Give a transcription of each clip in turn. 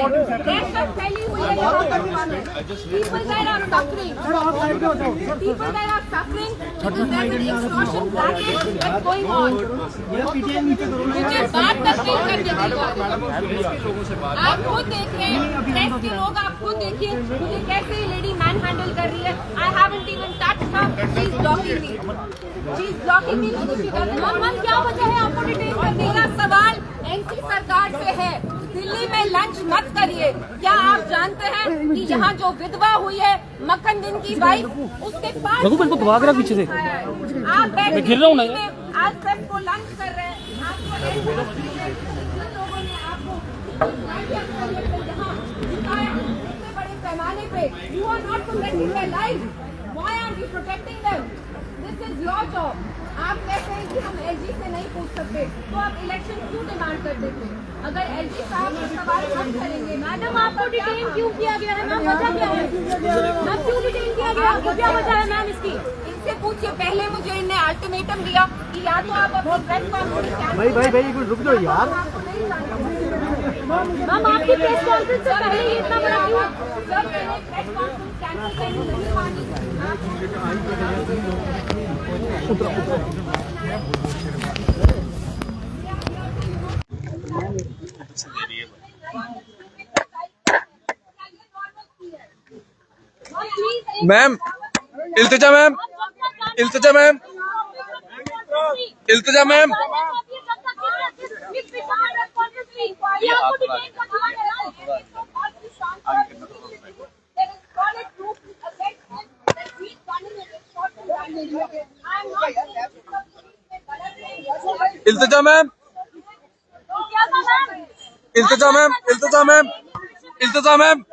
दहशत फैली हुई है यहाँ पर। People that are suffering, people that are suffering, because there's an extortion practice that's going on. मुझे बात तक नहीं करने देगा। आप खुद देख रहे हैं, प्रेस के लोग आप खुद देखिए मुझे कैसे ये लेडी मैन हैंडल कर रही है। I haven't even touched her, she's blocking me. She's blocking me because she doesn't know क्या वजह है आपको डिटेन करने का। सवाल एनसी सरकार से है, दिल्ली में लंच मत करिए। क्या आप जानते हैं कि यहाँ जो विधवा हुई है मक्खन दिन की वाइफ, उसके पास पीछे से आप बैठ गिर रहा हूँ ना, आज प्रेस को लंच कर रहे हैं। आपको लोगों ने आपको इतने बड़े पैमाने पे, you are not protecting their lives. Why aren't you protecting them? This is your job. आप कहते हैं कि हम एलजी से नहीं पूछ सकते, तो आप इलेक्शन क्यों डिमांड करते थे? अगर एलजी साहब सवाल हम करेंगे, मैडम आपको डिटेन क्यों किया गया है? मैम वजह क्या है? मैम क्यों डिटेन किया गया? आपको क्या वजह है मैम इसकी? इनसे पूछिए। पहले मुझे इन्हें अल्टीमेटम दिया कि या तो आप अपनी प्रेस कॉन्फ्रेंस भाई रुक जाओ यार। मैम आपकी प्रेस कॉन्फ्रेंस से पहले ही इतना बड़ा क्यों? जब मैंने प्रेस कॉन्फ्रेंस कैंसिल करनी नहीं मानी। मैम इल्तिजा मैम, इल्तिजा मैम, इल्तिजा मैम, इल्तिजा मैम, इल्तिजा मैम, इल्तिजा मैम, इल्तिजा मैम।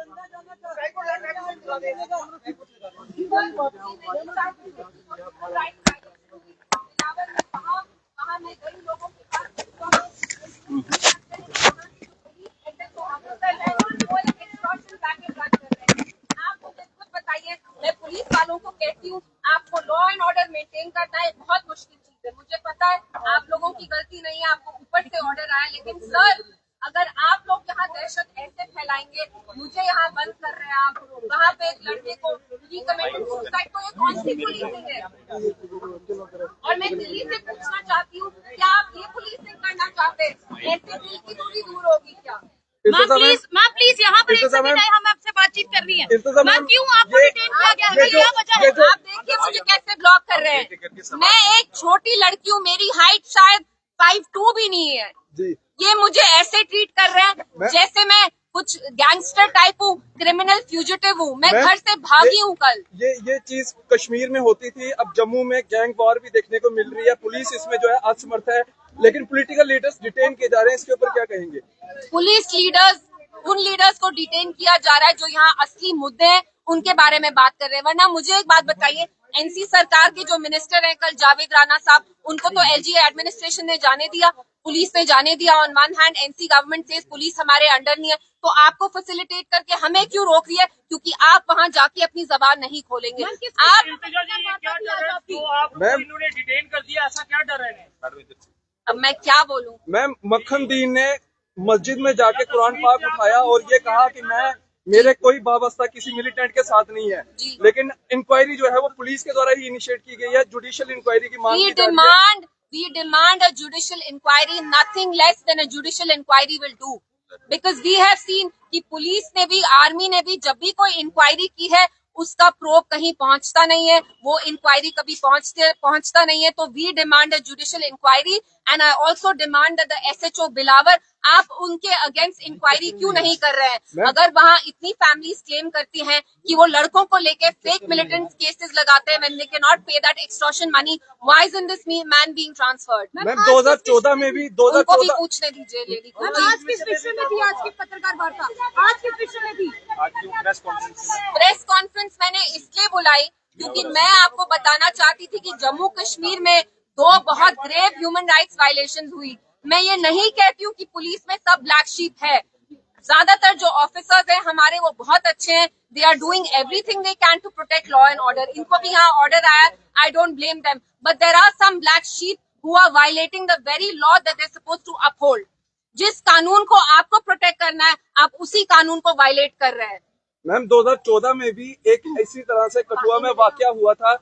मैं पुलिस वालों को कहती हूँ, आपको लॉ एंड ऑर्डर मेंटेन करना एक बहुत मुश्किल चीज है। मुझे पता है आप लोगों की गलती नहीं है, आपको ऊपर से ऑर्डर आया, लेकिन सर अगर आप लोग यहाँ दहशत ऐसे फैलाएंगे, मुझे यहाँ बंद कर रहे हैं आप, वहाँ पे एक लड़के को रिकमेंडेड सुसाइड, तो ये कौन सी पुलिसिंग है? और मैं दिल्ली से पूछना चाहती हूँ, क्या आप ये पुलिसिंग करना चाहते हैं? ऐसे दिल की दूरी दूर होगी क्या? मैम प्लीज यहाँ पर एक सेकंड है, हम आपसे बातचीत कर रही हैं। मैम क्यों आपको डिटेन किया गया है? क्या वजह है? आप देखिए मुझे कैसे ब्लॉक कर रहे हैं। मैं एक छोटी लड़की हूँ, मेरी हाइट शायद 5'2" भी नहीं है। ये मुझे ऐसे ट्रीट कर रहे हैं जैसे मैं कुछ गैंगस्टर टाइप हूँ, क्रिमिनल फ्यूजिटिव हूँ। मैं घर से भागी हूँ कल। ये चीज कश्मीर में होती थी, अब जम्मू में गैंग वॉर भी देखने को मिल रही है। पुलिस इसमें जो है असमर्थ है, लेकिन पॉलिटिकल लीडर्स डिटेन किए जा रहे हैं। इसके ऊपर क्या कहेंगे? पुलिस लीडर्स, उन लीडर्स को डिटेन किया जा रहा है जो यहाँ असली मुद्दे हैं उनके बारे में बात कर रहे हैं। वरना मुझे एक बात बताइए, एनसी सरकार के जो मिनिस्टर हैं कल जावेद राणा साहब, उनको तो एलजी एडमिनिस्ट्रेशन ने जाने दिया, पुलिस ने जाने दिया। On one hand NC government से पुलिस हमारे अंडर नहीं है, तो आपको फैसिलिटेट करके हमें क्यों रोक रही है? क्योंकि आप वहाँ जाके अपनी जबान नहीं खोलेंगे। आप डिटेन कर दिया, ऐसा क्या डर है? अब मैं क्या बोलूँ? मैम मक्खन दीन ने मस्जिद में जाके कुरान पाक उठाया और ये कहा कि मेरे कोई वाबस्ता किसी मिलिटेंट के साथ नहीं है, लेकिन इंक्वायरी जो है वो पुलिस के द्वारा ही इनिशिएट की गई है। जुडिशियल इंक्वायरी की मांग की जा रही है। We demand a judicial inquiry. Nothing less than a judicial inquiry will do. Because we have seen कि पुलिस ने भी, आर्मी ने भी जब भी कोई इंक्वायरी की है उसका प्रोब कहीं पहुंचता नहीं है, वो इंक्वायरी कभी पहुंचता नहीं है। तो we demand a judicial inquiry and I also demand the SHO Billawar, आप उनके अगेंस्ट इंक्वायरी क्यों नहीं कर रहे हैं? अगर वहाँ इतनी फैमिलीज क्लेम करती हैं कि वो लड़कों को लेके फेक मिलिटेंट केसेस लगाते हैं when they cannot pay that extortion money, why isn't this man being transferred? Ma'am 2014 में भी उनको भी पूछने दीजिए लेडी को। आज किस विषय में थी आज की पत्रकार वार्ता? आज किस विषय में थी? प्रेस कॉन्फ्रेंस मैंने इसलिए बुलाई क्योंकि मैं आपको बताना चाहती थी कि जम्मू कश्मीर में 2 बहुत ग्रेव ह्यूमन राइट्स वायलेशन हुई। मैं ये नहीं कहती हूँ कि पुलिस में सब ब्लैक शीप है, ज्यादातर जो ऑफिसर्स हैं हमारे वो बहुत अच्छे हैं। They are doing everything they can to protect law and order. इनको भी यहाँ ऑर्डर आया, I don't blame them, but there are some black sheep who are violating the very law that they are supposed to uphold. जिस कानून को आपको protect करना है आप उसी कानून को वायलेट कर रहे हैं। मैम 2014 में भी एक इसी तरह से कठुआ में वाकया हुआ था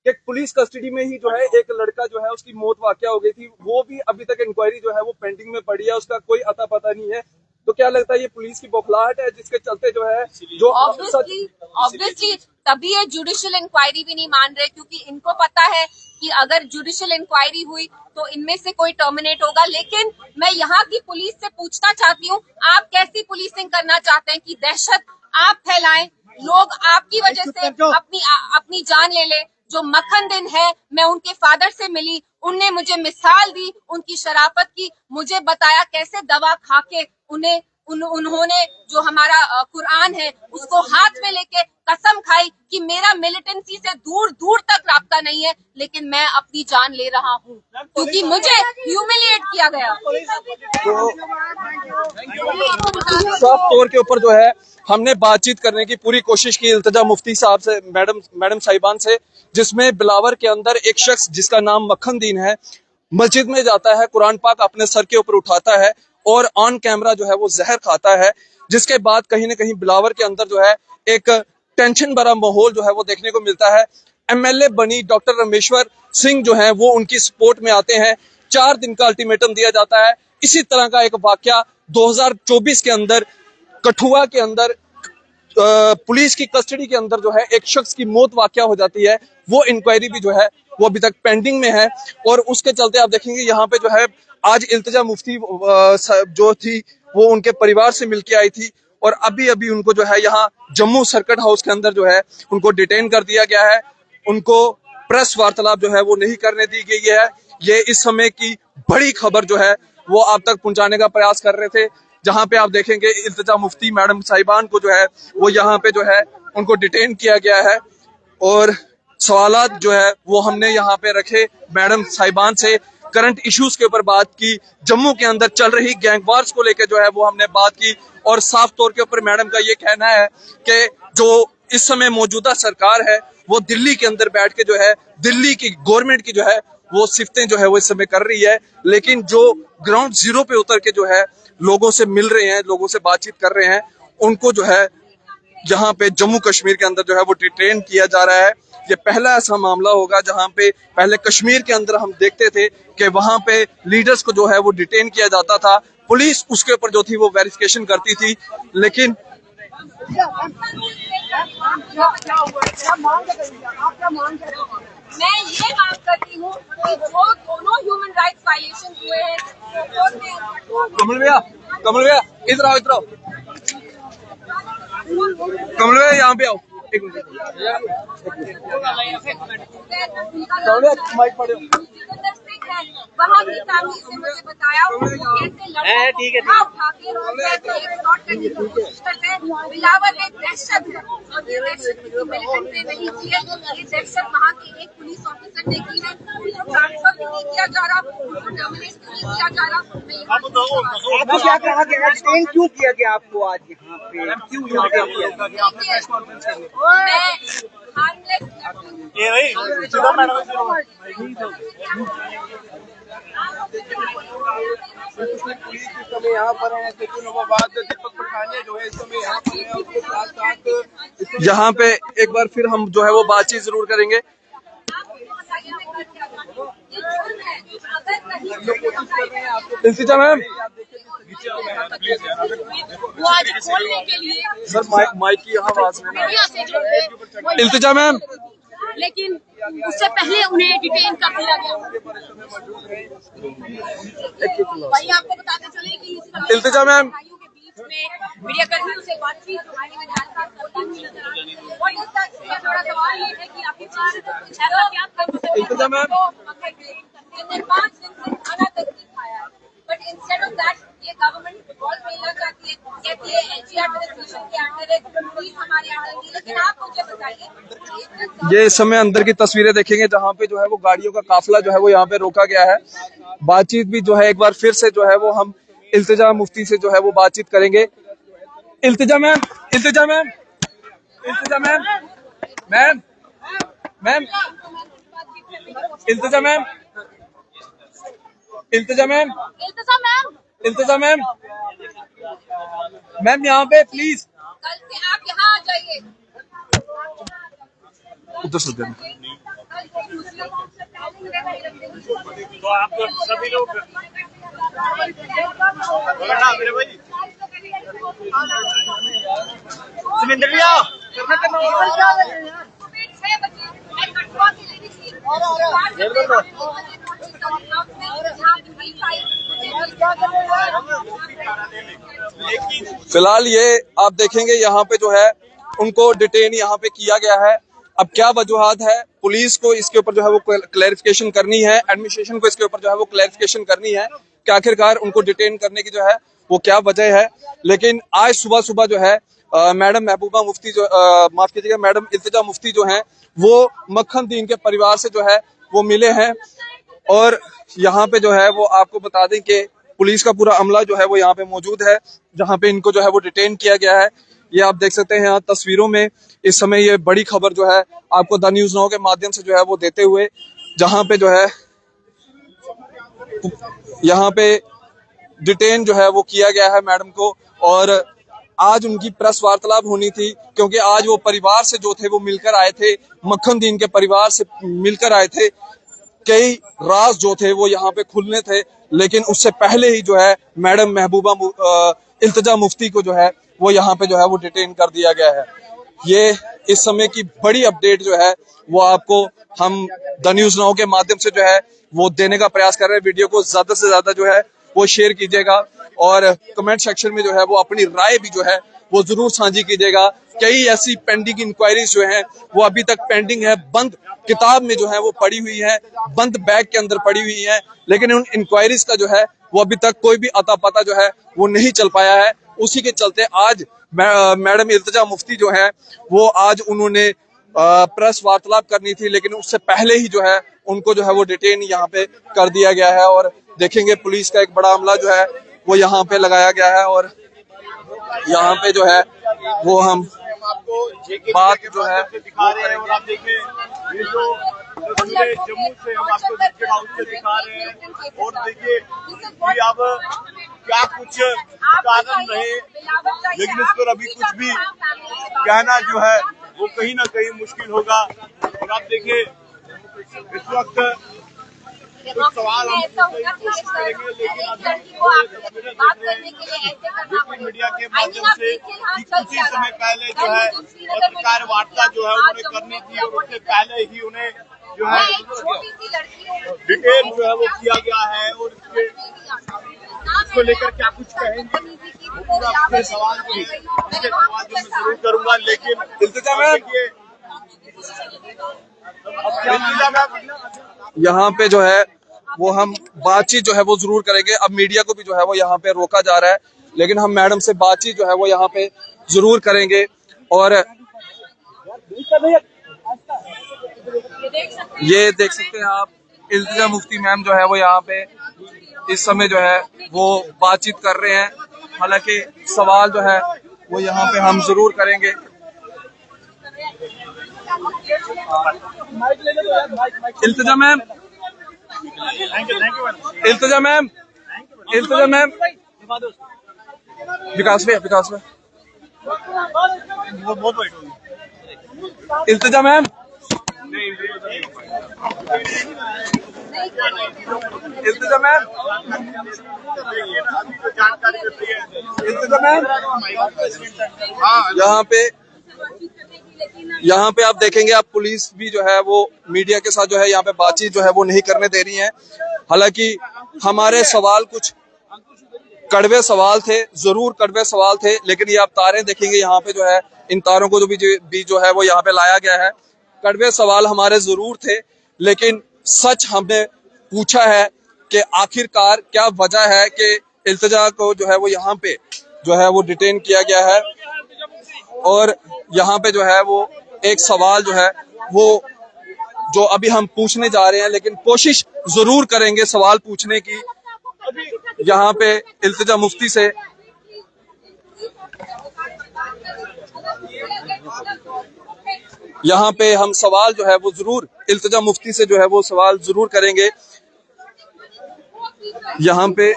कि पुलिस कस्टडी में ही जो है एक लड़का जो है उसकी मौत वाकया हो गई थी। वो भी अभी तक इंक्वायरी जो है वो पेंडिंग में पड़ी है, उसका कोई अता पता नहीं है। तो क्या लगता है ये पुलिस की बौखलाहट है जिसके चलते जो है जो ऑब्वियसली तभी ये जुडिशियल इंक्वायरी भी नहीं मान रहे, क्योंकि इनको पता है कि अगर जुडिशियल इंक्वायरी हुई तो इनमें से कोई टर्मिनेट होगा। लेकिन मैं यहाँ की पुलिस से पूछना चाहती हूँ, आप कैसी पुलिसिंग करना चाहते हैं कि दहशत आप फैलाएं, लोग आपकी वजह से अपनी जान ले ले। जो मक्खन दिन है, मैं उनके फादर से मिली, उनने मुझे मिसाल दी उनकी शराफत की, मुझे बताया कैसे दवा खा के उन्होंने जो हमारा कुरान है उसको हाथ में लेके कसम खाई कि मेरा मिलिटेंसी से दूर दूर तक राब्ता नहीं है, लेकिन मैं अपनी जान ले रहा हूँ क्योंकि मुझे ह्यूमिलिएट किया गया। साफ तौर के ऊपर जो है हमने बातचीत करने की पूरी कोशिश की इल्तिजा मुफ्ती साहब से, मैडम साहिबान से, जिसमें बिलावर के अंदर एक शख्स जिसका नाम मक्खन दीन है मस्जिद में जाता है, कुरान पाक अपने सर के ऊपर उठाता है और ऑन कैमरा जो है वो जहर खाता है, जिसके बाद कहीं ना कहीं बिलावर के अंदर जो है एक टेंशन भरा माहौल जो है वो देखने को मिलता है। एमएलए बनी डॉक्टर रमेश्वर सिंह जो है वो उनकी सपोर्ट में आते हैं, 4 दिन का अल्टीमेटम दिया जाता है। इसी तरह का एक वाकया 2024 के अंदर कठुआ के अंदर पुलिस की कस्टडी के अंदर जो है एक शख्स की मौत वाकया हो जाती है। वो इंक्वायरी भी जो है वो अभी तक पेंडिंग में है और उसके चलते आप देखेंगे यहाँ पे जो है आज इल्तिजा मुफ्ती जो थी वो उनके परिवार से मिलके आई थी और अभी अभी उनको जो है यहाँ जम्मू सर्किट हाउस के अंदर जो है उनको डिटेन कर दिया गया है। उनको प्रेस वार्तालाप जो है वो नहीं करने दी गई है। ये इस समय की बड़ी खबर जो है वो आप तक पहुंचाने का प्रयास कर रहे थे, जहां पे आप देखेंगे इल्तिजा मुफ्ती मैडम साहिबान को जो है वो यहाँ पे जो है उनको डिटेन किया गया है और सवालात जो है वो हमने यहाँ पे रखे मैडम साहिबान से, करंट इश्यूज के ऊपर बात की, जम्मू के अंदर चल रही गैंग वार्स को लेकर जो है वो हमने बात की और साफ तौर के ऊपर मैडम का ये कहना है कि जो इस समय मौजूदा सरकार है वो दिल्ली के अंदर बैठ के जो है दिल्ली की गवर्नमेंट की जो है वो सिफतें जो है वो इस समय कर रही है, लेकिन जो ग्राउंड जीरो पे उतर के जो है लोगों से मिल रहे हैं, लोगों से बातचीत कर रहे हैं, उनको जो है जहां पे जम्मू कश्मीर के अंदर जो है वो डिटेन किया जा रहा है। ये पहला ऐसा मामला होगा जहां पे पहले कश्मीर के अंदर हम देखते थे कि वहां पे लीडर्स को जो है वो डिटेन किया जाता था, पुलिस उसके ऊपर जो थी वो वेरिफिकेशन करती थी, लेकिन मैं ये मांग करती हूँ कि जो दोनों ह्यूमन राइट्स वायलेशन हुए हैं, कमल भैया इधर आओ कमल भैया यहाँ पे आओ एक मिनट माइक पड़े वहाँ की फैमिली से मुझे बताया कैसे लड़के को उठा के एक्सटॉर्ट करने की कोशिश करते हैं। बिलावर में दहशत है और ये दहशत किसी मिलिटेंट ने नहीं की है, ये दहशत वहाँ के एक पुलिस ऑफिसर ने की है। उनको ट्रांसफर भी नहीं किया जा रहा, उनको टर्मिनेट भी नहीं किया जा रहा। आपको क्या कहा कि एक्सटेंड क्यों किया गया आपको आज यहाँ पे, क्यों यहाँ पे? ये भाई यहाँ पर है, दीपक पठानिया जो है इस समय यहाँ पर है, उसके साथ यहाँ पे एक बार फिर हम जो है वो बातचीत जरूर करेंगे। इल्तिजा मैम वो आज खोलने के लिए सर माइक की यहाँ आवाज में इल्तिजा मैम, लेकिन उससे पहले उन्हें डिटेन कर दिया गया। भाई आपको बताते चले कि इल्तिजा मैम के बीच में मीडिया कर्मियों से बातचीत थोड़ा सवाल ये है कि आपके इल्तिजा मैम 5 दिन से खाना तक नहीं खाया है, बट इंस्टेड ऑफ दैट ये गवर्नमेंट बहुत मिलना चाहती है, कहती है एनजीआर एडमिनिस्ट्रेशन के अंडर है, पुलिस हमारे अंडर नहीं। लेकिन आप मुझे बताइए, ये इस समय अंदर की तस्वीरें देखेंगे जहाँ पे जो है वो गाड़ियों का काफिला जो है वो यहाँ पे रोका गया है। बातचीत भी जो है एक बार फिर से जो है वो हम इल्तिजा मुफ्ती से जो है वो बातचीत करेंगे। इल्तिजा मैम इल्तिजा मैम इल्तिजा मैम मैम मैम इल्तिजा मैम इल्तिजा मैम इल्तिजा मैम, मैम यहाँ पे प्लीज कल से आप यहाँ आ जाइए। उधर से देना। तो आप सभी लोग सुमिंदर भैया फिलहाल ये आप देखेंगे यहाँ पे जो है उनको डिटेन यहाँ पे किया गया है। अब क्या वजूहात है, पुलिस को इसके ऊपर जो है वो क्लैरिफिकेशन करनी है, एडमिनिस्ट्रेशन को इसके ऊपर जो है वो क्लैरिफिकेशन करनी है कि आखिरकार उनको डिटेन करने की जो है वो क्या वजह है। लेकिन आज सुबह सुबह जो है मैडम महबूबा मुफ्ती जो माफ कीजिएगा मैडम इल्तिजा मुफ्ती जो हैं वो मक्खन दीन के परिवार से जो है वो मिले हैं और यहाँ पे जो है वो आपको बता दें कि पुलिस का पूरा अमला जो है वो यहाँ पे मौजूद है जहाँ पे इनको जो है वो डिटेन किया गया है। ये आप देख सकते हैं यहाँ तस्वीरों में। इस समय ये बड़ी खबर जो है आपको द न्यूज़ नाउ के माध्यम से जो है वो देते हुए जहाँ पे जो है यहाँ पे डिटेन जो है वो किया गया है मैडम को। और आज उनकी प्रेस वार्तालाप होनी थी क्योंकि आज वो परिवार से जो थे वो मिलकर आए थे, मक्खन दीन के परिवार से मिलकर आए थे। कई राज जो थे वो यहाँ पे खुलने थे, लेकिन उससे पहले ही जो है मैडम महबूबा इल्तिजा मुफ्ती को जो है वो यहाँ पे जो है वो डिटेन कर दिया गया है। ये इस समय की बड़ी अपडेट जो है वो आपको हम द न्यूज़ नाउ के माध्यम से जो है वो देने का प्रयास कर रहे हैं। वीडियो को ज्यादा से ज्यादा जो है वो शेयर कीजिएगा और कमेंट सेक्शन में जो है वो अपनी राय भी जो है वो जरूर साझी कीजिएगा। कई ऐसी पेंडिंग इंक्वायरीज जो हैं वो अभी तक पेंडिंग है, बंद किताब में जो है वो पड़ी हुई है, बंद बैग के अंदर पड़ी हुई है, लेकिन उन इंक्वायरीज का जो है वो अभी तक कोई भी अता पता जो है वो नहीं चल पाया है। उसी के चलते आज मैडम इल्तिजा मुफ्ती जो है वो आज उन्होंने प्रेस वार्तालाप करनी थी, लेकिन उससे पहले ही जो है उनको जो है वो डिटेन यहाँ पे कर दिया गया है। और देखेंगे पुलिस का एक बड़ा अमला जो है वो यहाँ पे लगाया गया है और यहाँ पे जो है वो हम बात जो है दिखा रहे हैं और आप देखिए ये जो पूरे जम्मू से हम आपको सर्किट हाउस से दिखा रहे हैं और देखिए कि अब क्या कुछ कारण रहे, लेकिन इस पर अभी कुछ भी कहना जो है वो कहीं ना कहीं मुश्किल होगा। और आप देखिए इस वक्त कुछ सवाल हम पूछने की कोशिश करेंगे, लेकिन अभी मीडिया के माध्यम से कुछ ही समय पहले जो है पत्रकार वार्ता जो है उन्होंने करनी थी और उससे पहले ही उन्हें जो है डिटेल जो है वो किया गया है और इसको लेकर क्या कुछ कहेंगे पूरा आपके सवाल को उसके सवाल जो मैं जरूर करूंगा। लेकिन इल्तिजा मैम यहाँ पे जो है वो हम बातचीत जो है वो जरूर करेंगे। अब मीडिया को भी जो है वो यहाँ पे रोका जा रहा है, लेकिन हम मैडम से बातचीत जो है वो यहाँ पे जरूर करेंगे। और ये देख सकते हैं आप इल्तिजा मुफ्ती मैम जो है वो यहाँ पे इस समय जो है वो बातचीत कर रहे हैं। हालांकि सवाल जो है वो यहाँ पे हम जरूर करेंगे। इल्तिजा मैम, इल्तिजा मैम, इल्तिजा मैम, विकास में इल्तिजा मैम, इल्तिजा मैम, इल्तिजा मैम, यहाँ पे आप देखेंगे आप पुलिस भी जो है वो मीडिया के साथ जो है यहाँ पे बातचीत जो है वो नहीं करने दे रही है। हालांकि हमारे सवाल कुछ कड़वे सवाल थे, जरूर कड़वे सवाल थे, लेकिन ये आप तारें देखेंगे यहाँ पे जो है इन तारों को जो है वो यहाँ पे लाया गया है। कड़वे सवाल हमारे जरूर थे, लेकिन सच हमने पूछा है कि आखिरकार क्या वजह है कि इल्तिजा को जो है वो यहाँ पे जो है वो डिटेन किया गया है। और यहाँ पे जो है वो एक सवाल जो है वो जो अभी हम पूछने जा रहे हैं, लेकिन कोशिश जरूर करेंगे सवाल पूछने की यहाँ पे इल्तिजा मुफ्ती से। यहाँ पे हम सवाल जो है वो जरूर इल्तिजा मुफ्ती से जो है वो सवाल जरूर करेंगे। यहाँ पे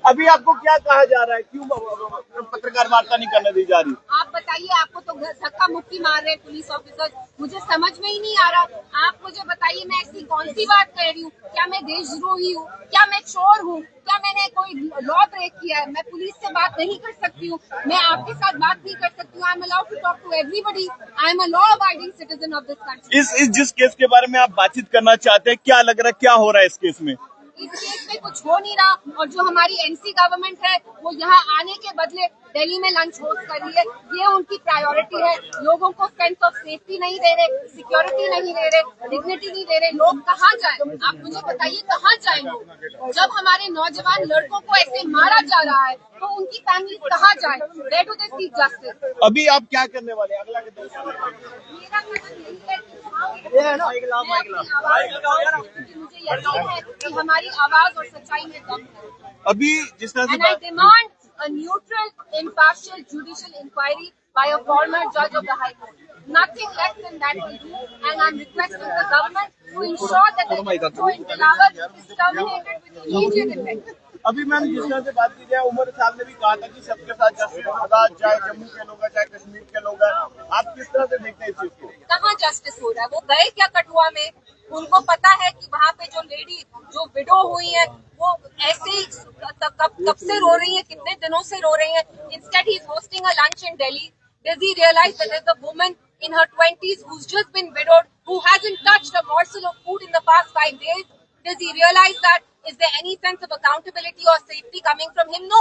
अभी आपको क्या कहा जा रहा है, क्यों पत्रकार वार्ता नहीं करने दी जा रही? आप बताइए, आपको तो धक्का मुक्की मार रहे हैं पुलिस ऑफिसर, मुझे समझ में ही नहीं आ रहा। आप मुझे बताइए, मैं ऐसी कौन सी बात कह रही हूँ? क्या मैं देशद्रोही हूँ? क्या मैं चोर हूँ? क्या मैंने कोई लॉ ब्रेक किया है? मैं पुलिस से बात नहीं कर सकती हूँ, मैं आपके साथ बात नहीं कर सकती हूँ। I am allowed to talk to everybody, I am a law abiding citizen of this country. इस जिस केस के बारे में आप बातचीत करना चाहते हैं, क्या लग रहा है, क्या हो रहा है इस केस में? इस केस में कुछ हो नहीं रहा, और जो हमारी एनसी गवर्नमेंट है वो यहाँ आने के बदले दिल्ली में लंच होस्ट कर रही है। ये उनकी प्रायोरिटी है। लोगों को सेंस ऑफ सेफ्टी नहीं दे रहे, सिक्योरिटी नहीं दे रहे, डिग्निटी नहीं दे रहे। लोग कहाँ जाएं? आप मुझे बताइए, कहाँ जाएं लोग? जब हमारे नौजवान लड़कों को ऐसे मारा जा रहा है तो उनकी फैमिली कहाँ जाए? Where do they seek justice? अभी आप क्या करने वाले हैं अगला के मेरा कदम यही है कि मैं अपनी आवाज उठाऊं, क्योंकि मुझे यकीन है कि हमारी आवाज और सच्चाई में दम है। अभी जिस तरह And I से demand a neutral, impartial judicial inquiry by a former judge of the High Court. Nothing less than that will do, and I'm requesting the government to ensure that the Electro in Dilawar is terminated with immediate effect. अभी ma'am जिस तरह से बात की जाए, उमर साहब ने भी कहा था कि सबके साथ जस्टिस होगा, चाहे जम्मू के लोग हैं, चाहे कश्मीर के लोग हैं। आप किस तरह से देखते हैं इस चीज को? कहाँ जस्टिस हो रहा है? वो गए क्या कठुआ में? उनको पता है कि वहाँ पे जो लेडी जो विडो हुई है वो ऐसे ही कब से रो रही है, कितने दिनों से रो रही है। Instead he is hosting a lunch in Delhi. Does he realize that there's a woman in her 20s who's just been widowed, who hasn't touched a morsel of food in the past 5 days? Does he realize that? Is there any sense of accountability or safety coming from him? No.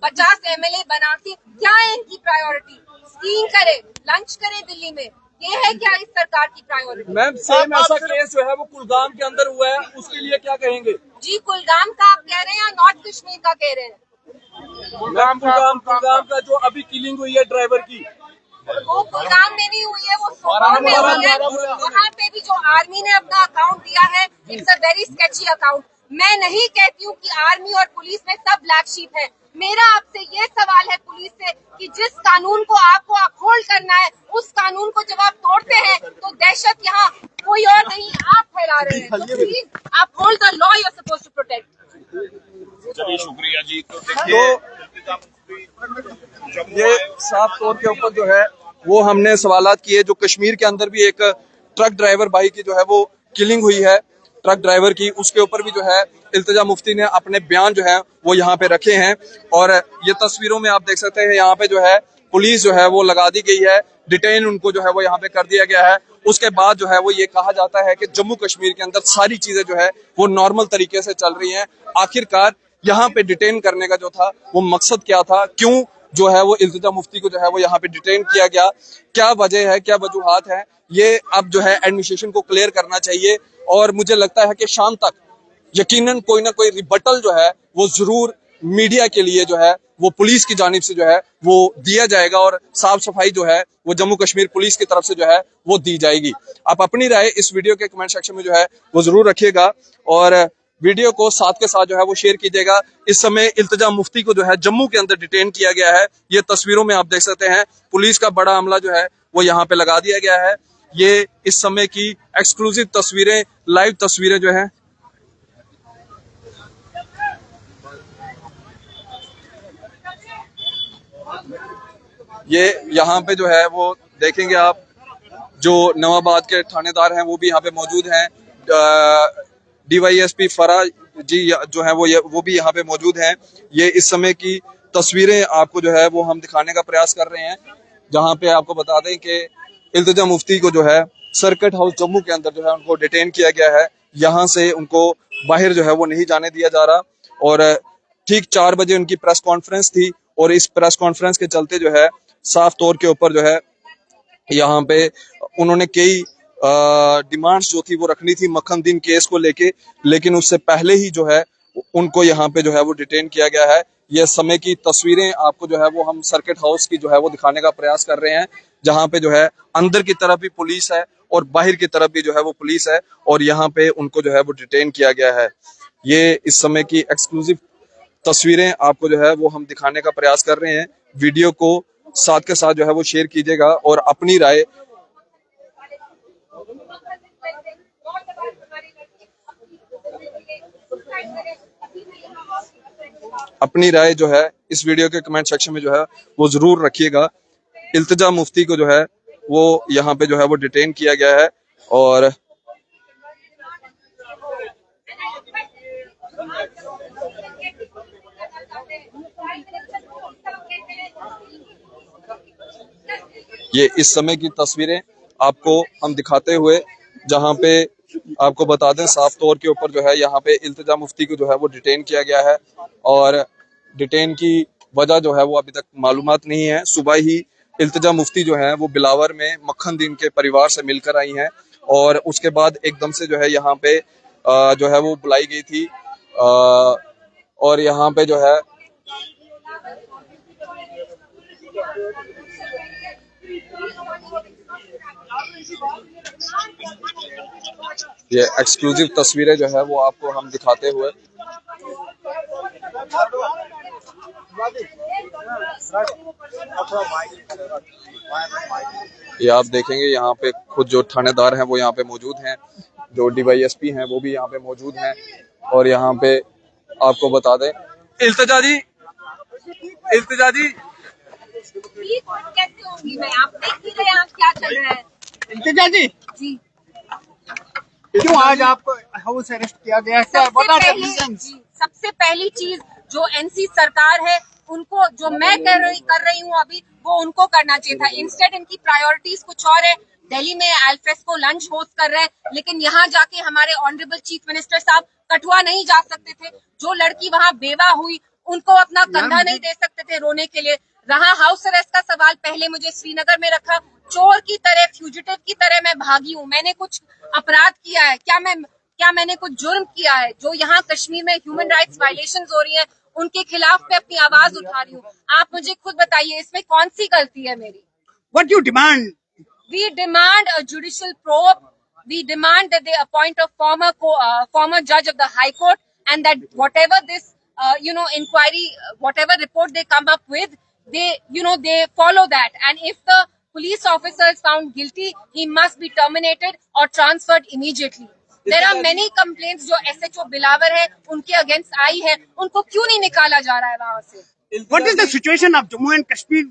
50 MLA बना के क्या है इनकी priority? Skiing करे, lunch करे दिल्ली में, ये है क्या इस सरकार की प्रायोरिटी? मैम सेम ऐसा केस जो है वो कुलगाम के अंदर हुआ है, उसके लिए क्या कहेंगे? जी, कुलगाम का आप कह रहे हैं या नॉर्थ कश्मीर का कह रहे हैं? मैम कुलगाम का जो अभी किलिंग हुई है ड्राइवर की, वो कुलगाम में नहीं हुई है, वो सोपोर में हुई है। वहाँ पे भी जो आर्मी ने अपना अकाउंट दिया है, it's a very sketchy account. मैं नहीं कहती हूँ कि आर्मी और पुलिस में सब ब्लैक शीप है। मेरा आपसे ये सवाल है पुलिस से कि जिस कानून को आपको अपहोल्ड करना है, उस कानून को जब आप तोड़ते हैं तो दहशत यहाँ कोई और नहीं, आप फैला रहे हैं। तो please uphold the law you are supposed to protect. चलिए, शुक्रिया जी। तो ये साफ तौर के ऊपर जो है वो हमने सवालात किए। जो कश्मीर के अंदर भी एक ट्रक ड्राइवर भाई की जो है वो किलिंग हुई है, ट्रक ड्राइवर की, उसके ऊपर भी जो है इल्तिजा मुफ्ती ने अपने बयान जो है वो यहाँ पे रखे हैं। और ये तस्वीरों में आप देख सकते हैं, यहाँ पे जो है पुलिस जो है वो लगा दी गई है, डिटेन उनको जो है वो यहाँ पे कर दिया गया है। उसके बाद जो है वो ये कहा जाता है कि जम्मू कश्मीर के अंदर सारी चीजें जो है वो नॉर्मल तरीके से चल रही हैं। आखिरकार यहाँ पे डिटेन करने का जो था वो मकसद क्या था, क्यों जो है वो इल्तिजा मुफ्ती को जो है वो यहाँ पे डिटेन किया गया, क्या वजह है, क्या वजूहात है, ये अब जो है एडमिनिस्ट्रेशन को क्लियर करना चाहिए। और मुझे लगता है कि शाम तक यकीनन कोई ना कोई रिबटल जो है वो जरूर मीडिया के लिए जो है वो पुलिस की जानिब से जो है वो दिया जाएगा, और साफ सफाई जो है वो जम्मू कश्मीर पुलिस की तरफ से जो है वो दी जाएगी। आप अपनी राय इस वीडियो के कमेंट सेक्शन में जो है वो जरूर रखिएगा, और वीडियो को साथ के साथ जो है वो शेयर कीजिएगा। इस समय इल्तिजा मुफ्ती को जो है जम्मू के अंदर डिटेन किया गया है। ये तस्वीरों में आप देख सकते हैं, पुलिस का बड़ा अमला जो है वो यहाँ पे लगा दिया गया है। ये इस समय की एक्सक्लूसिव तस्वीरें, लाइव तस्वीरें जो है ये यहाँ पे जो है वो देखेंगे आप। जो नवाबाद के थानेदार हैं वो भी यहाँ पे मौजूद हैं। DYSP फरा जी जो है वो भी यहाँ पे मौजूद हैं। ये इस समय की तस्वीरें आपको जो है वो हम दिखाने का प्रयास कर रहे हैं, जहाँ पे आपको बता दें कि इल्तिजा मुफ्ती को जो है सर्किट हाउस जम्मू के अंदर जो है उनको डिटेन किया गया है। यहाँ से उनको बाहर जो है वो नहीं जाने दिया जा रहा, और ठीक 4 बजे उनकी प्रेस कॉन्फ्रेंस थी, और इस प्रेस कॉन्फ्रेंस के चलते जो है साफ तौर के ऊपर जो है यहाँ पे उन्होंने कई डिमांड्स जो थी वो रखनी थी मक्खन-उद्दीन केस को लेके, लेकिन उससे पहले ही जो है उनको यहाँ पे जो है वो डिटेन किया गया है। ये समय की तस्वीरें आपको जो है वो हम सर्किट हाउस की जो है वो दिखाने का प्रयास कर रहे हैं, जहाँ पे जो है अंदर की तरफ भी पुलिस है और बाहर की तरफ भी जो है वो पुलिस है, और यहाँ पे उनको जो है वो डिटेन किया गया है। ये इस समय की एक्सक्लूसिव तस्वीरें आपको जो है वो हम दिखाने का प्रयास कर रहे हैं। वीडियो को साथ के साथ जो है वो शेयर कीजिएगा और अपनी राय अपनी राय जो है इस वीडियो के कमेंट सेक्शन में जो है वो जरूर रखिएगा। इल्तिजा मुफ्ती को जो है वो यहाँ पे जो है वो डिटेन किया गया है और ये इस समय की तस्वीरें आपको हम दिखाते हुए, जहां पे आपको बता दें साफ तौर के ऊपर जो है यहाँ पे इल्तिजा मुफ्ती को जो है वो डिटेन किया गया है और डिटेन की वजह जो है वो अभी तक मालूमात नहीं है। सुबह ही इल्तिजा मुफ्ती जो है वो बिलावर में मक्खन दीन के परिवार से मिलकर आई हैं और उसके बाद एकदम से जो है यहाँ पे जो है वो बुलाई गई थी और यहाँ पे जो है ये एक्सक्लूसिव तस्वीरें जो है वो आपको हम दिखाते हुए, ये आप देखेंगे यहाँ पे खुद जो थानेदार हैं वो यहाँ पे मौजूद हैं, जो DYSP हैं वो भी यहाँ पे मौजूद हैं और यहाँ पे आपको बता दें इल्तिजा जी कैसे होंगी मैं, आप देख ही रहे हैं आप क्या चल रहा है। इल्तिजा जी जी क्यों आज आपको हाउस अरेस्ट किया गया है? सबसे पहली चीज जो NC सरकार है उनको, जो मैं कर रही हूँ अभी, वो उनको करना चाहिए था। इंस्टेड इनकी प्रायोरिटीज कुछ और है। दिल्ली में अल्फ्रेस्को लंच होस्ट कर रहे हैं, लेकिन यहाँ जाके हमारे ऑनरेबल चीफ मिनिस्टर साहब कठुआ नहीं जा सकते थे। जो लड़की वहाँ बेवा हुई उनको अपना कंधा नहीं दे सकते थे रोने के लिए। रहा हाउस अरेस्ट का सवाल, पहले मुझे श्रीनगर में रखा, चोर की तरह, फ्यूजिटिव की तरह मैं भागी हूँ। मैंने कुछ अपराध किया है क्या मैंने कुछ जुर्म किया है? जो यहाँ कश्मीर में ह्यूमन राइट्स वायलेशंस हो रही हैं उनके खिलाफ मैं अपनी आवाज उठा रही हूँ। आप मुझे खुद बताइए इसमें कौन सी गलती है मेरी? What you demand? We demand a judicial probe. We demand that they appoint a former judge of the High Court, and that whatever this inquiry, whatever report they come up with, they follow that. And if the police officer is found guilty, he must be terminated or transferred immediately. There are many complaints जो SHO बिलावर है उनके against I है, उनको क्यों नहीं निकाला जा रहा है वहाँ से? What is the situation of Jammu and Kashmir?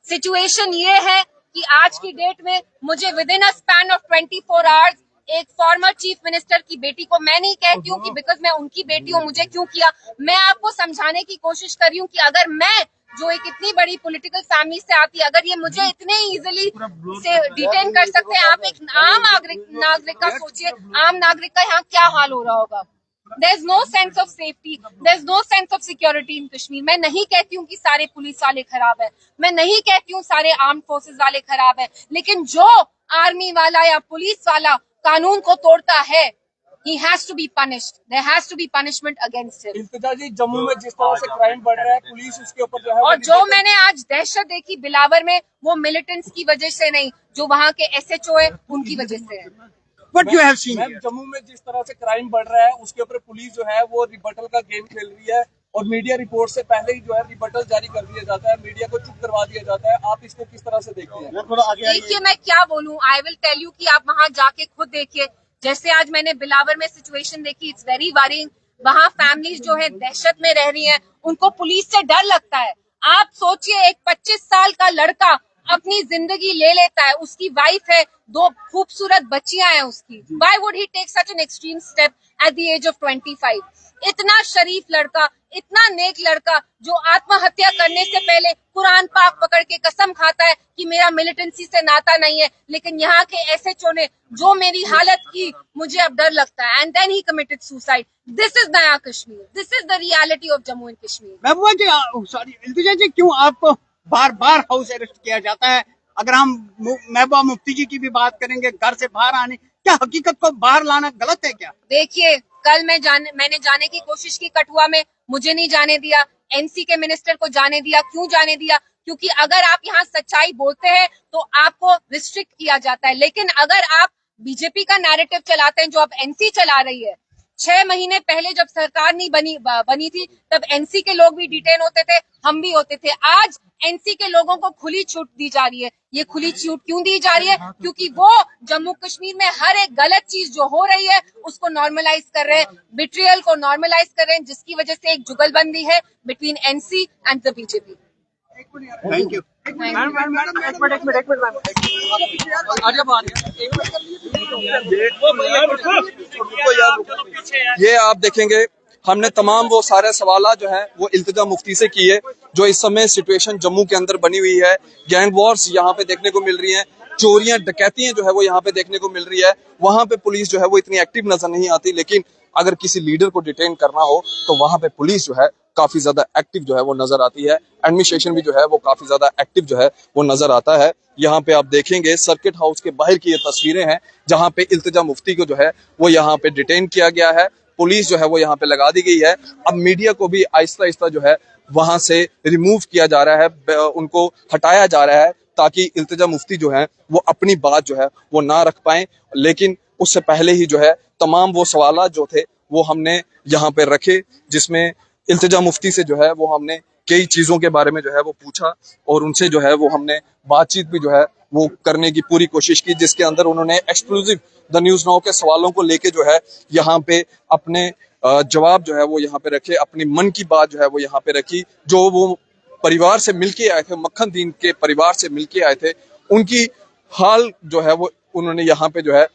Situation ये है कि आज की डेट में मुझे with in a span of 24 hours एक फॉर्मर चीफ मिनिस्टर की बेटी को, मैं नहीं कहती हूँ कि बिकॉज मैं उनकी बेटी हूँ मुझे क्यों किया, मैं आपको समझाने की कोशिश कर रही हूँ कि अगर मैं जो एक इतनी बड़ी पॉलिटिकल फैमिली से आती, अगर ये मुझे इतने इजीली से डिटेन कर सकते हैं, आप एक आम नागरिक का सोचिए, आम नागरिक का यहाँ क्या हाल हो रहा होगा। There is no sense of safety, there is no sense of security in Kashmir. मैं नहीं कहती हूँ कि सारे पुलिस वाले खराब है, मैं नहीं कहती हूँ सारे आर्म्ड फोर्सेस वाले खराब है, लेकिन जो आर्मी वाला या पुलिस वाला कानून को तोड़ता है, he has to be punished. There has to be punishment against him. इल्तिजा जी, जम्मू में जिस तरह से क्राइम बढ़ रहा है, पुलिस उसके ऊपर जो है, और जो मैंने आज दहशत देखी बिलावर में, वो मिलिटेंट्स की वजह से नहीं, जो वहाँ के SHO है उनकी वजह से है। What you have seen? Jammu में जिस तरह से क्राइम बढ़ रहा है उसके ऊपर पुलिस जो है वो रिबटल का गेम खेल रही है और मीडिया रिपोर्ट से पहले ही जो है रिबटल जारी कर दिया जाता है, मीडिया को चुप करवा दिया जाता है। आप इसको किस तरह से देखते हैं? देखिए मैं क्या बोलूं, आई विल टेल यू कि आप वहां जाके खुद देखिए। जैसे आज मैंने बिलावर में सिचुएशन देखी, इट्स वेरी वरिंग। वहां फैमिलीज जो है दहशत में रह रही हैं, उनको पुलिस से डर लगता है। आप सोचिए एक 25 साल का लड़का अपनी जिंदगी ले लेता है, उसकी वाइफ है, 2 खूबसूरत बच्चियां हैं उसकी। Why would he take such an extreme step at the age of 25? इतना शरीफ लड़का, इतना नेक लड़का जो आत्महत्या करने से पहले कुरान पाक पकड़ के कसम खाता है कि मेरा मिलिटेंसी से नाता नहीं है, लेकिन यहाँ के SHO ने जो मेरी हालत की, मुझे अब डर लगता है। And then he committed suicide. This is नया Kashmir. This is the reality of Jammu and Kashmir. Mehbooba ji, sorry Iltija ji, क्यों आपको बार बार हाउस अरेस्ट किया जाता है? अगर हम महबूबा मुफ्ती जी की भी बात करेंगे, घर से बाहर आने, क्या हकीकत को बाहर लाना गलत है क्या? देखिए कल मैंने जाने की कोशिश की कठुआ में, मुझे नहीं जाने दिया। NC के मिनिस्टर को जाने दिया। क्यों जाने दिया? क्योंकि अगर आप यहाँ सच्चाई बोलते हैं तो आपको रिस्ट्रिक्ट किया जाता है, लेकिन अगर आप बीजेपी का नैरेटिव चलाते हैं जो अब NC चला रही है, 6 महीने पहले जब सरकार नहीं बनी थी तब एनसी के लोग भी डिटेन होते थे, हम भी होते थे। आज एनसी के लोगों को खुली छूट दी जा रही है। ये खुली छूट क्यों दी जा रही है? क्योंकि वो जम्मू कश्मीर में हर एक गलत चीज जो हो रही है उसको नॉर्मलाइज कर रहे हैं, बिट्रियल को नॉर्मलाइज कर रहे हैं, जिसकी वजह से एक जुगलबंदी है between NC and the BJP. Thank you. ये आप देखेंगे हमने तमाम वो सारे सवाल जो हैं वो इल्तिजा मुफ्ती से किए। जो इस समय सिचुएशन जम्मू के अंदर बनी हुई है, गैंग वॉर्स यहाँ पे देखने को मिल रही हैं, चोरियां डकैतियां जो है वो यहाँ पे देखने को मिल रही है। वहां पे पुलिस जो है वो इतनी एक्टिव नजर नहीं आती, लेकिन अगर किसी लीडर को डिटेन करना हो तो वहां पे पुलिस जो है काफी ज्यादा एक्टिव जो है वो नजर आती है। एडमिनिस्ट्रेशन भी जो है वो काफी ज्यादा एक्टिव जो है वो नजर आता है। यहाँ पे आप देखेंगे सर्किट हाउस के बाहर की ये तस्वीरें हैं जहाँ पे इल्तिजा मुफ्ती को जो है वो यहाँ पे डिटेन किया गया है, पुलिस जो है वो यहाँ पे लगा दी गई है। अब मीडिया को भी आहिस्ता आहिस्ता जो है वहां से रिमूव किया जा रहा है, उनको हटाया जा रहा है ताकि इल्तिजा मुफ्ती जो है वो अपनी बात जो है वो ना रख पाए। लेकिन उससे पहले ही जो है तमाम वो सवाल जो थे वो हमने यहाँ पे रखे, जिसमें इल्तिजा मुफ्ती से जो है वो हमने कई चीजों के बारे में जो है वो पूछा और उनसे जो है वो हमने बातचीत भी जो है वो करने की पूरी कोशिश की, जिसके अंदर उन्होंने एक्सक्लूसिव द न्यूज नाउ के सवालों को लेके जो है यहाँ पे अपने जवाब जो है वो यहाँ पे रखे, अपनी मन की बात जो है वो यहाँ पे रखी। जो वो परिवार से मिलके आए थे, मक्खन दीन के परिवार से मिलके आए थे, उनकी हाल जो है वो उन्होंने यहाँ पे जो है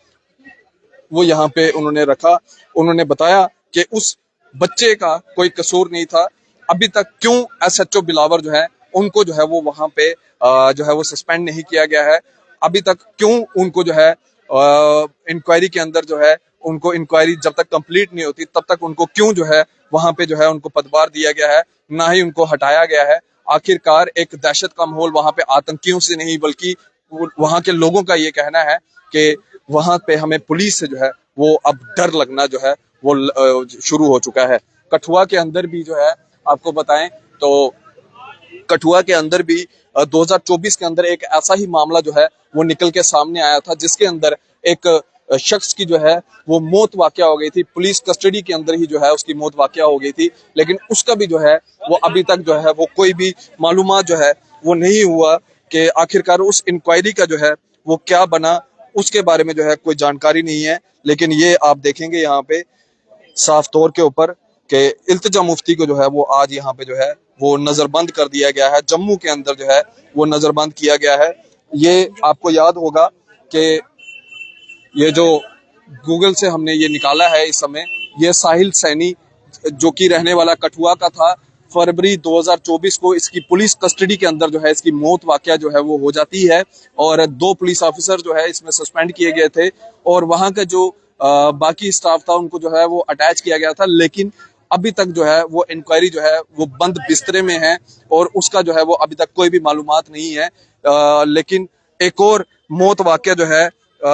वो यहाँ पे उन्होंने रखा। उन्होंने बताया कि उस बच्चे का कोई कसूर नहीं था, अभी तक क्यों एसएचओ बिलावर जो है उनको जो है वो वहां पे जो है वो सस्पेंड नहीं किया गया है, अभी तक क्यों उनको जो है इंक्वायरी के अंदर जो है उनको इंक्वायरी जब तक कंप्लीट नहीं होती तब तक उनको क्यों जो है वहां पे जो है उनको पदभार दिया गया है, ना ही उनको हटाया गया है। आखिरकार एक दहशत का माहौल वहां पे आतंकियों से नहीं बल्कि वहां के लोगों का ये कहना है कि वहां पे हमें पुलिस से जो है वो अब डर लगना जो है वो शुरू हो चुका है। कठुआ के अंदर भी जो है आपको बताएं तो कठुआ के अंदर भी 2024 के अंदर एक ऐसा ही मामला जो है वो निकल के सामने आया था, जिसके अंदर एक शख्स की जो है वो मौत वाकया हो गई थी, पुलिस कस्टडी के अंदर ही जो है उसकी मौत वाकया हो गई थी। लेकिन उसका भी जो है वो अभी तक जो है वो कोई भी मालूमात जो है वो नहीं हुआ कि आखिरकार उस इंक्वायरी का जो है वो क्या बना, उसके बारे में जो है कोई जानकारी नहीं है। लेकिन ये आप देखेंगे यहाँ पे साफ तौर के ऊपर कि इल्तिजा मुफ्ती को जो है वो आज यहाँ पे जो है वो नजरबंद कर दिया गया है, जम्मू के अंदर जो है वो नजरबंद किया गया है। ये आपको याद होगा कि ये जो गूगल से हमने ये निकाला है इस समय, ये साहिल सैनी जो कि रहने वाला कठुआ का था, फरवरी 2024 को इसकी पुलिस कस्टडी के अंदर जो है इसकी मौत वाकया जो है वो हो जाती है और 2 पुलिस ऑफिसर जो है इसमें सस्पेंड किए गए थे और वहां का जो बाकी स्टाफ था उनको जो है वो अटैच किया गया था। लेकिन अभी तक जो है वो इंक्वायरी जो है वो बंद बिस्तरे में है और उसका जो है वो अभी तक कोई भी मालूमात नहीं है। लेकिन एक और मौत वाकया जो है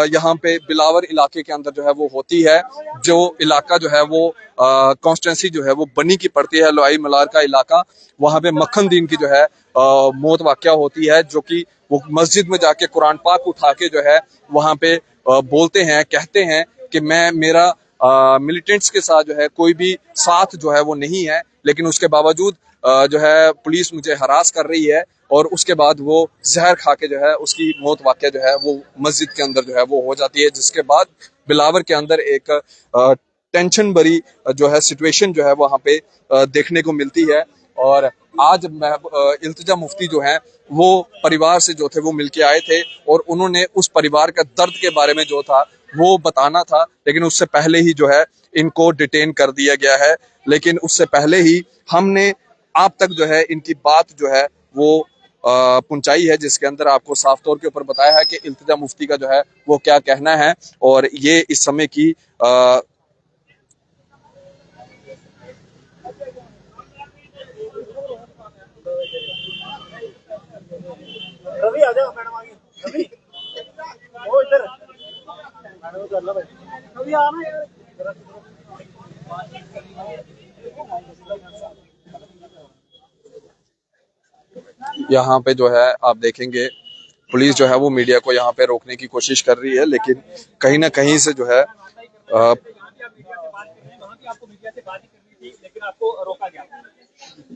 यहाँ पे बिलावर इलाके के अंदर जो है वो होती है, जो इलाका जो है वो कॉन्स्टिट्यूंसी जो है वो बनी की पड़ती है, लोई मलार का इलाका, वहां पे मक्खन दीन की जो है मौत वाकया होती है, जो कि वो मस्जिद में जाके कुरान पाक उठा के जो है वहां पे बोलते हैं, कहते हैं कि मैं मेरा मिलिटेंट्स के साथ जो है कोई भी साथ जो है वो नहीं है, लेकिन उसके बावजूद जो है पुलिस मुझे हरास कर रही है और उसके बाद वो जहर खा के जो है उसकी मौत वाकया जो है वो मस्जिद के अंदर जो है वो हो जाती है, जिसके बाद बिलावर के अंदर एक टेंशन भरी जो है सिचुएशन जो है वहाँ पे देखने को मिलती है। और आज इल्तिजा मुफ्ती जो है वो परिवार से जो थे वो मिलके आए थे और उन्होंने उस परिवार का दर्द के बारे में जो था वो बताना था, लेकिन उससे पहले ही जो है इनको डिटेन कर दिया गया है। लेकिन उससे पहले ही हमने आप तक जो है इनकी बात जो है वो पहुंचाई है, जिसके अंदर आपको साफ तौर के ऊपर बताया है कि इल्तिजा मुफ्ती का जो है वो क्या कहना है और ये इस समय की रवि आ जाओ, मैडम आ गई। रवि वो इधर मैडम को अल्लाह भाई रवि आना यार। यहाँ पे जो है आप देखेंगे पुलिस जो है वो मीडिया को यहाँ पे रोकने की कोशिश कर रही है, लेकिन कहीं ना कहीं से जो है कि आपको मीडिया से बात ही करनी थी, लेकिन आपको रोका गया।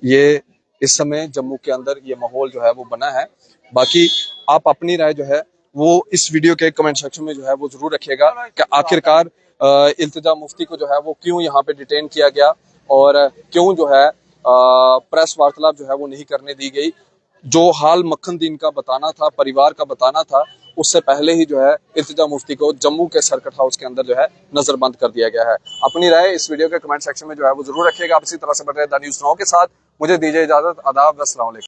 ये इस समय जम्मू के अंदर ये माहौल जो है वो बना है। बाकी आप अपनी राय जो है वो इस वीडियो के कमेंट सेक्शन में जो है वो जरूर रखिएगा कि आखिरकार इल्तिजा मुफ्ती को जो है वो क्यों यहाँ पे डिटेन किया गया और क्यों जो है प्रेस वार्तालाप जो है वो नहीं करने दी गई। जो हाल मक्खन दीन का बताना था, परिवार का बताना था, उससे पहले ही जो है इल्तिजा मुफ्ती को जम्मू के सर्किट हाउस के अंदर जो है नजरबंद कर दिया गया है। अपनी राय इस वीडियो के कमेंट सेक्शन में जो है वो जरूर रखिएगा। आप इसी तरह से बने द न्यूज़ नाउ के साथ। मुझे दीजिए इजाजत। आदाब, अस्सलाम वालेकुम।